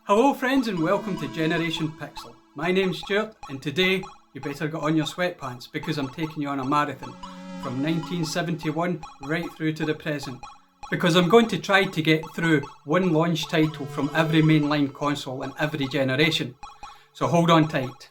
Hello friends and welcome to Generation Pixel. My name's Stuart and today you better get on your sweatpants because I'm taking you on a marathon from 1971 right through to the present. Because I'm going to try to get through one launch title from every mainline console in every generation. So hold on tight.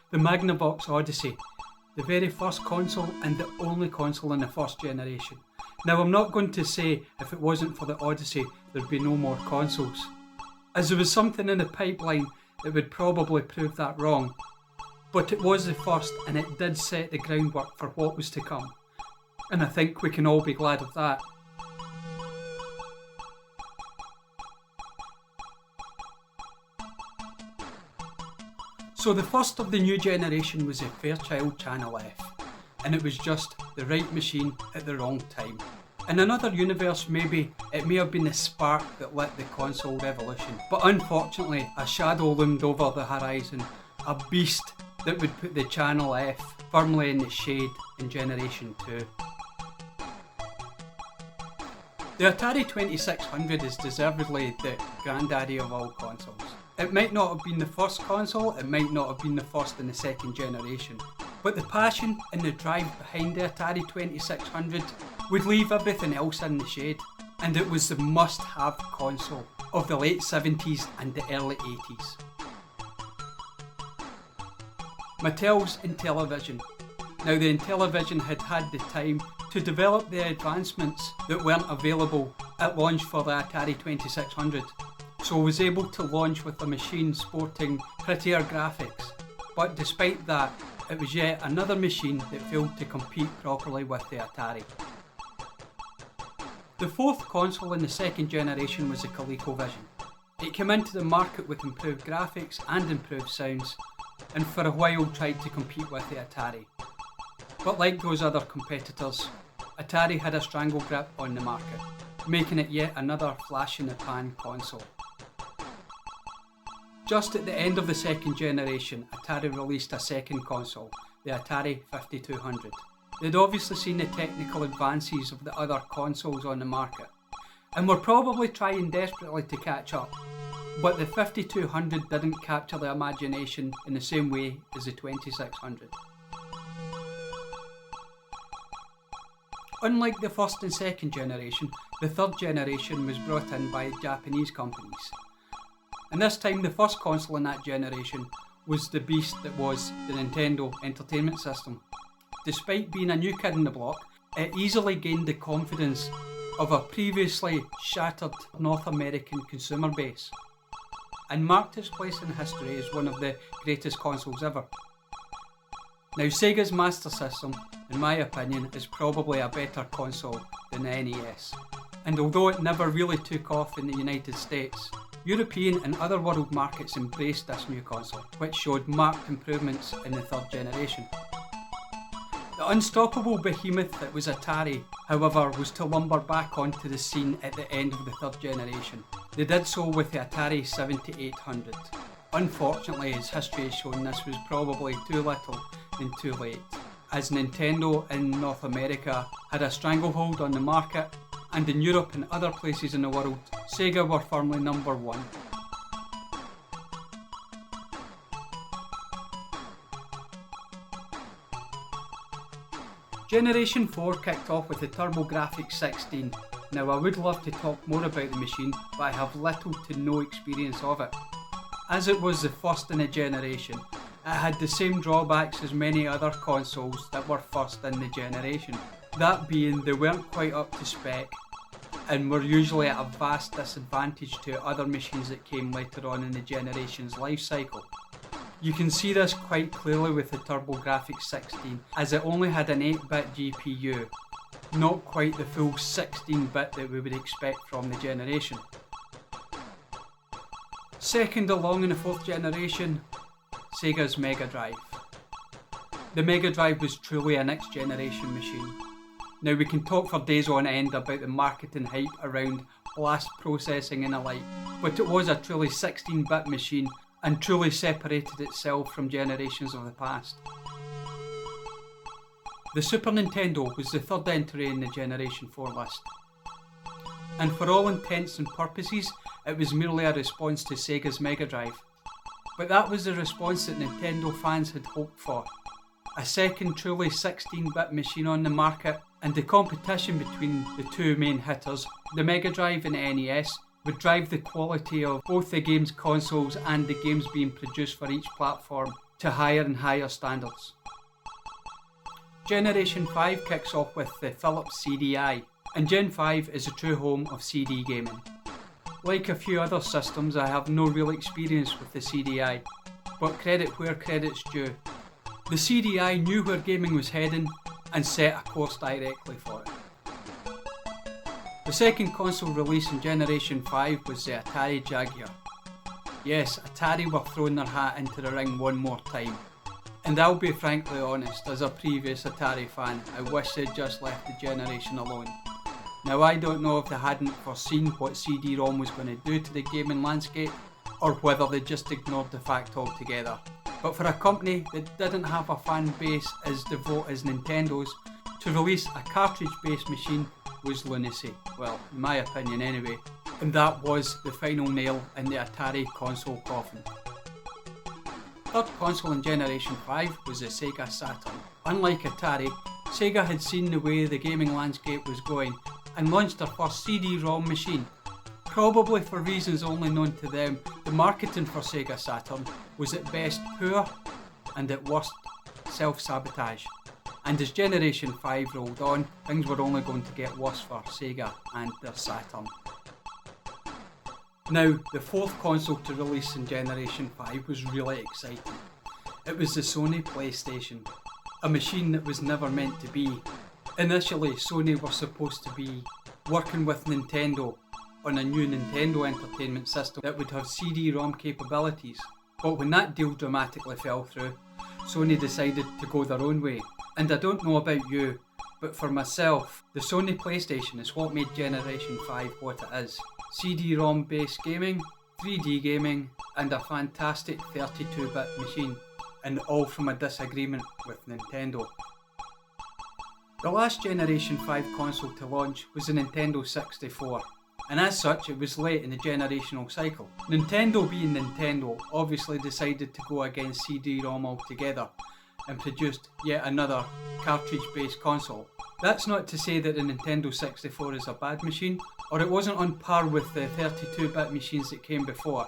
The Magnavox Odyssey, the very first console and the only console in the first generation. Now I'm not going to say if it wasn't for the Odyssey there'd be no more consoles, as there was something in the pipeline that would probably prove that wrong. But it was the first and it did set the groundwork for what was to come. And I think we can all be glad of that. So the first of the new generation was the Fairchild Channel F, and it was just the right machine at the wrong time. In another universe maybe, it may have been the spark that lit the console revolution, but unfortunately a shadow loomed over the horizon, a beast that would put the Channel F firmly in the shade in Generation 2. The Atari 2600 is deservedly the granddaddy of all consoles. It might not have been the first console, it might not have been the first in the second generation, but the passion and the drive behind the Atari 2600 would leave everything else in the shade, and it was the must-have console of the late 70s and the early 80s. Mattel's Intellivision. Now the Intellivision had had the time to develop the advancements that weren't available at launch for the Atari 2600. So was able to launch with a machine sporting prettier graphics. But despite that, it was yet another machine that failed to compete properly with the Atari. The fourth console in the second generation was the ColecoVision. It came into the market with improved graphics and improved sounds, and for a while tried to compete with the Atari. But like those other competitors, Atari had a strangle grip on the market, making it yet another flash-in-the-pan console. Just at the end of the second generation, Atari released a second console, the Atari 5200. They'd obviously seen the technical advances of the other consoles on the market, and were probably trying desperately to catch up, but the 5200 didn't capture the imagination in the same way as the 2600. Unlike the first and second generation, the third generation was brought in by Japanese companies. And this time the first console in that generation was the beast that was the Nintendo Entertainment System. Despite being a new kid on the block, it easily gained the confidence of a previously shattered North American consumer base, and marked its place in history as one of the greatest consoles ever. Now Sega's Master System, in my opinion, is probably a better console than the NES, and although it never really took off in the United States, European and other world markets embraced this new console, which showed marked improvements in the third generation. The unstoppable behemoth that was Atari, however, was to lumber back onto the scene at the end of the third generation. They did so with the Atari 7800. Unfortunately, as history has shown, this was probably too little and too late, as Nintendo in North America had a stranglehold on the market, and in Europe and other places in the world, Sega were firmly number one. Generation 4 kicked off with the TurboGrafx 16. Now I would love to talk more about the machine, but I have little to no experience of it. As it was the first in a generation, it had the same drawbacks as many other consoles that were first in the generation. That being, they weren't quite up to spec, and were usually at a vast disadvantage to other machines that came later on in the generation's life cycle. You can see this quite clearly with the TurboGrafx 16, as it only had an 8-bit GPU, not quite the full 16-bit that we would expect from the generation. Second along in the fourth generation, Sega's Mega Drive. The Mega Drive was truly a next generation machine. Now we can talk for days on end about the marketing hype around blast processing and the like, but it was a truly 16-bit machine and truly separated itself from generations of the past. The Super Nintendo was the third entry in the Generation 4 list, and for all intents and purposes it was merely a response to Sega's Mega Drive. But that was the response that Nintendo fans had hoped for. A second truly 16-bit machine on the market, and the competition between the two main hitters, the Mega Drive and the NES, would drive the quality of both the game's consoles and the games being produced for each platform to higher and higher standards. Generation 5 kicks off with the Philips CDI, and Gen 5 is a true home of CD gaming. Like a few other systems, I have no real experience with the CDI, but credit where credit's due. The CDI knew where gaming was heading and set a course directly for it. The second console released in Generation 5 was the Atari Jaguar. Yes, Atari were throwing their hat into the ring one more time. And I'll be frankly honest, as a previous Atari fan, I wish they'd just left the generation alone. Now I don't know if they hadn't foreseen what CD-ROM was going to do to the gaming landscape, or whether they just ignored the fact altogether. But for a company that didn't have a fan base as devout as Nintendo's, to release a cartridge-based machine was lunacy. Well, in my opinion anyway. And that was the final nail in the Atari console coffin. Third console in Generation 5 was the Sega Saturn. Unlike Atari, Sega had seen the way the gaming landscape was going and launched their first CD-ROM machine. Probably for reasons only known to them, the marketing for Sega Saturn was at best poor and at worst self-sabotage. And as Generation 5 rolled on, things were only going to get worse for Sega and their Saturn. Now, the fourth console to release in Generation 5 was really exciting. It was the Sony PlayStation, a machine that was never meant to be. Initially, Sony were supposed to be working with Nintendo on a new Nintendo Entertainment System that would have CD-ROM capabilities. But when that deal dramatically fell through, Sony decided to go their own way. And I don't know about you, but for myself, the Sony PlayStation is what made Generation 5 what it is. CD-ROM based gaming, 3D gaming, and a fantastic 32-bit machine, and all from a disagreement with Nintendo. The last Generation 5 console to launch was the Nintendo 64, and as such it was late in the generational cycle. Nintendo being Nintendo obviously decided to go against CD-ROM altogether and produced yet another cartridge-based console. That's not to say that the Nintendo 64 is a bad machine, or it wasn't on par with the 32-bit machines that came before.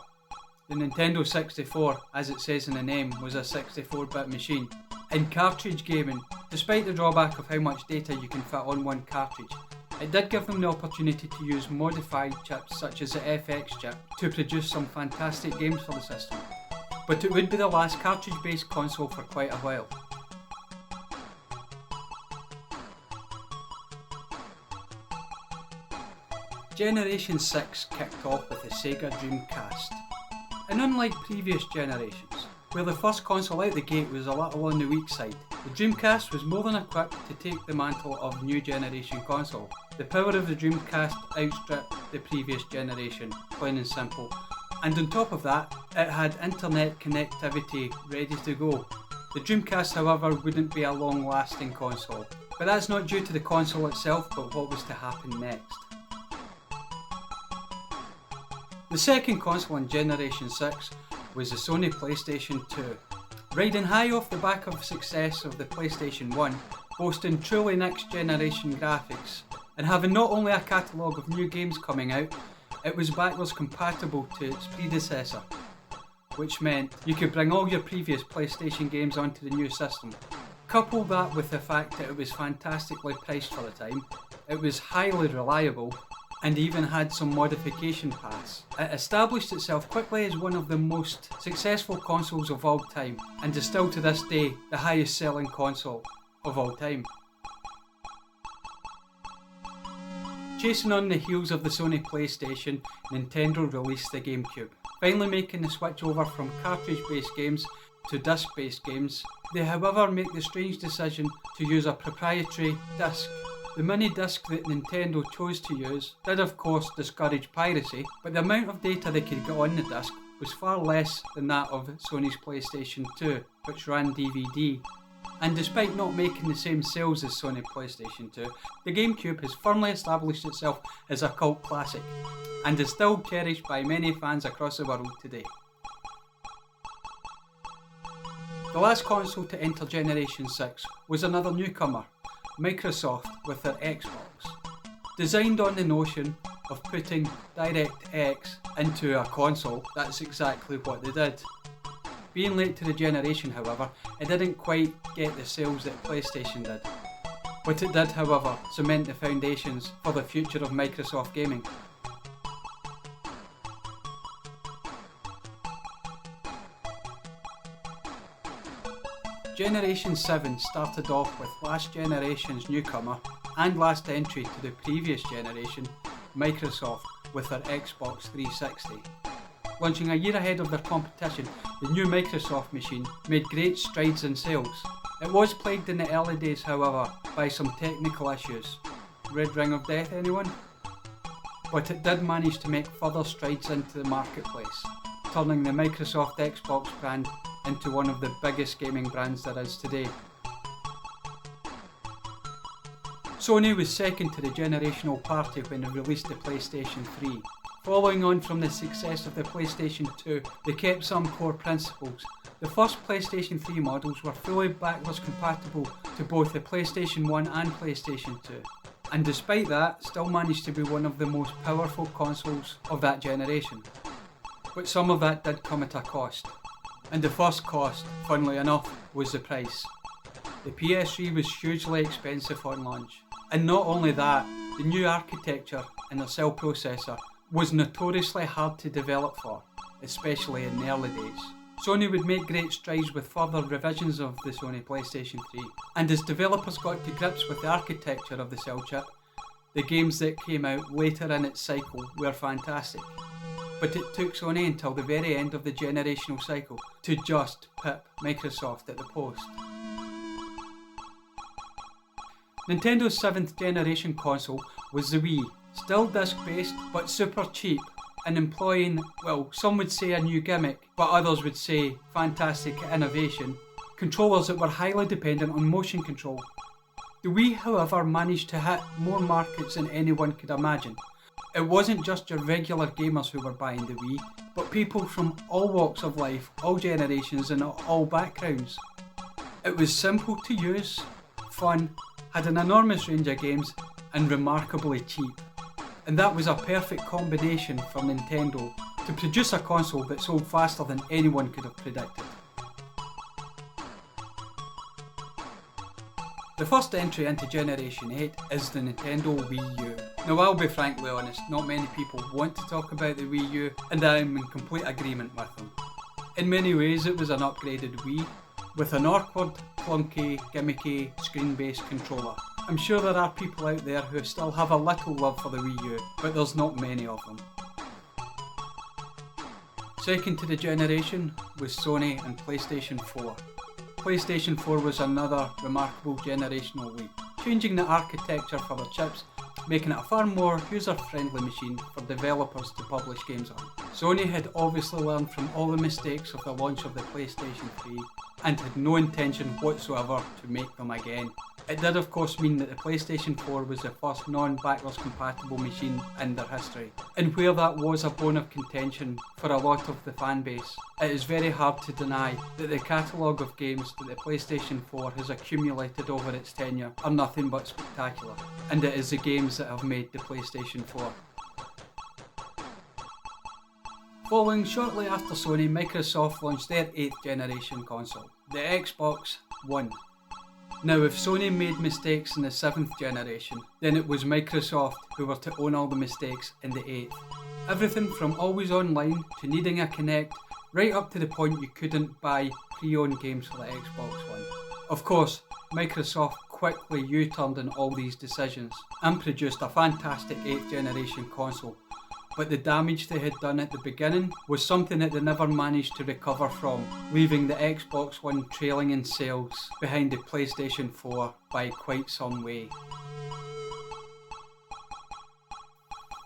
The Nintendo 64, as it says in the name, was a 64-bit machine. In cartridge gaming, despite the drawback of how much data you can fit on one cartridge, it did give them the opportunity to use modified chips such as the FX chip to produce some fantastic games for the system. But it would be the last cartridge-based console for quite a while. Generation 6 kicked off with the Sega Dreamcast. And unlike previous generations, where the first console out the gate was a little on the weak side, the Dreamcast was more than equipped to take the mantle of new generation console. The power of the Dreamcast outstripped the previous generation, plain and simple. And on top of that, it had internet connectivity ready to go. The Dreamcast, however, wouldn't be a long-lasting console. But that's not due to the console itself, but what was to happen next. The second console in Generation 6 was the Sony PlayStation 2. Riding high off the back of success of the PlayStation 1, boasting truly next generation graphics, and having not only a catalogue of new games coming out, it was backwards compatible to its predecessor, which meant you could bring all your previous PlayStation games onto the new system. Couple that with the fact that it was fantastically priced for the time, it was highly reliable, and even had some modification paths. It established itself quickly as one of the most successful consoles of all time, and is still to this day the highest selling console of all time. Chasing on the heels of the Sony PlayStation, Nintendo released the GameCube. finally making the switch over from cartridge-based games to disc-based games. They however make the strange decision to use a proprietary disc. The mini disc that Nintendo chose to use did of course discourage piracy, but the amount of data they could get on the disc was far less than that of Sony's PlayStation 2, which ran DVD. And despite not making the same sales as Sony PlayStation 2, the GameCube has firmly established itself as a cult classic, and is still cherished by many fans across the world today. The last console to enter Generation 6 was another newcomer, Microsoft with their Xbox. Designed on the notion of putting DirectX into a console, that's exactly what they did. Being late to the generation, however, it didn't quite get the sales that PlayStation did. But it did, however, cement the foundations for the future of Microsoft gaming. Generation 7 started off with last generation's newcomer and last entry to the previous generation, Microsoft, with their Xbox 360. Launching a year ahead of their competition, the new Microsoft machine made great strides in sales. It was plagued in the early days, however, by some technical issues. Red Ring of Death, anyone? But it did manage to make further strides into the marketplace, turning the Microsoft Xbox brand into one of the biggest gaming brands there is today. Sony was second to the generational party when it released the PlayStation 3. Following on from the success of the PlayStation 2, they kept some core principles. The first PlayStation 3 models were fully backwards compatible to both the PlayStation 1 and PlayStation 2, and despite that, still managed to be one of the most powerful consoles of that generation. But some of that did come at a cost. And the first cost, funnily enough, was the price. The PS3 was hugely expensive on launch. And not only that, the new architecture and the cell processor was notoriously hard to develop for, especially in the early days. Sony would make great strides with further revisions of the Sony PlayStation 3, and as developers got to grips with the architecture of the cell chip, the games that came out later in its cycle were fantastic. But it took Sony until the very end of the generational cycle to just pip Microsoft at the post. Nintendo's 7th generation console was the Wii, still disc-based but super cheap, and employing, well, some would say a new gimmick, but others would say fantastic innovation, controllers that were highly dependent on motion control. The Wii, however, managed to hit more markets than anyone could imagine. It wasn't just your regular gamers who were buying the Wii, but people from all walks of life, all generations and all backgrounds. It was simple to use, fun, had an enormous range of games, and remarkably cheap. And that was a perfect combination for Nintendo to produce a console that sold faster than anyone could have predicted. The first entry into Generation 8 is the Nintendo Wii U. Now I'll be frankly honest, not many people want to talk about the Wii U, and I'm in complete agreement with them. In many ways it was an upgraded Wii, with an awkward, clunky, gimmicky, screen-based controller. I'm sure there are people out there who still have a little love for the Wii U, but there's not many of them. Second to the generation was Sony and PlayStation 4. PlayStation 4 was another remarkable generational leap, changing the architecture for the chips, making it a far more user-friendly machine for developers to publish games on. Sony had obviously learned from all the mistakes of the launch of the PlayStation 3 and had no intention whatsoever to make them again. It did of course mean that the PlayStation 4 was the first non-backwards compatible machine in their history, and where that was a bone of contention for a lot of the fan base, it is very hard to deny that the catalogue of games that the PlayStation 4 has accumulated over its tenure are nothing but spectacular, and it is the games that have made the PlayStation 4. Following shortly after Sony, Microsoft launched their 8th generation console, the Xbox One. Now if Sony made mistakes in the 7th generation, then it was Microsoft who were to own all the mistakes in the 8th. Everything from always online to needing a Kinect, right up to the point you couldn't buy pre-owned games for the Xbox One. Of course, Microsoft quickly U-turned on all these decisions and produced a fantastic 8th generation console, but the damage they had done at the beginning was something that they never managed to recover from, leaving the Xbox One trailing in sales behind the PlayStation 4 by quite some way.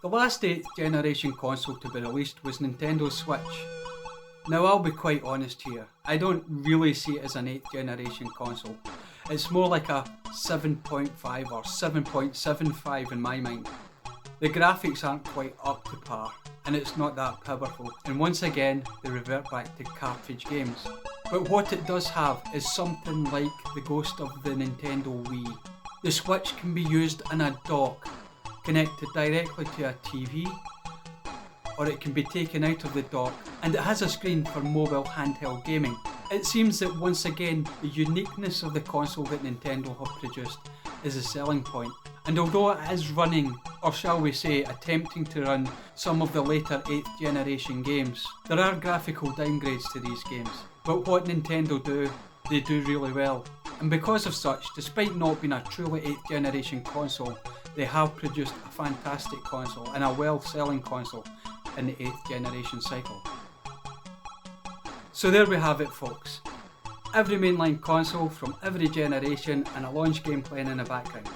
The last 8th generation console to be released was Nintendo Switch. Now I'll be quite honest here, I don't really see it as an 8th generation console. It's more like a 7.5 or 7.75 in my mind. The graphics aren't quite up to par, and it's not that powerful, and once again they revert back to cartridge games. But what it does have is something like the ghost of the Nintendo Wii. The Switch can be used in a dock, connected directly to a TV, or it can be taken out of the dock, and it has a screen for mobile handheld gaming. It seems that once again the uniqueness of the console that Nintendo have produced is a selling point. And although it is running, or shall we say attempting to run, some of the later 8th generation games, there are graphical downgrades to these games. But what Nintendo do, they do really well. And because of such, despite not being a truly 8th generation console, they have produced a fantastic console and a well-selling console in the 8th generation cycle. So there we have it, folks. Every mainline console from every generation and a launch game playing in the background.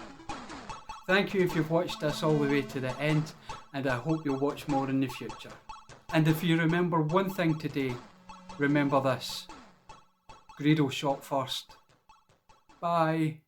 Thank you if you've watched this all the way to the end, and I hope you'll watch more in the future. And if you remember one thing today, remember this: Greedo shot first. Bye.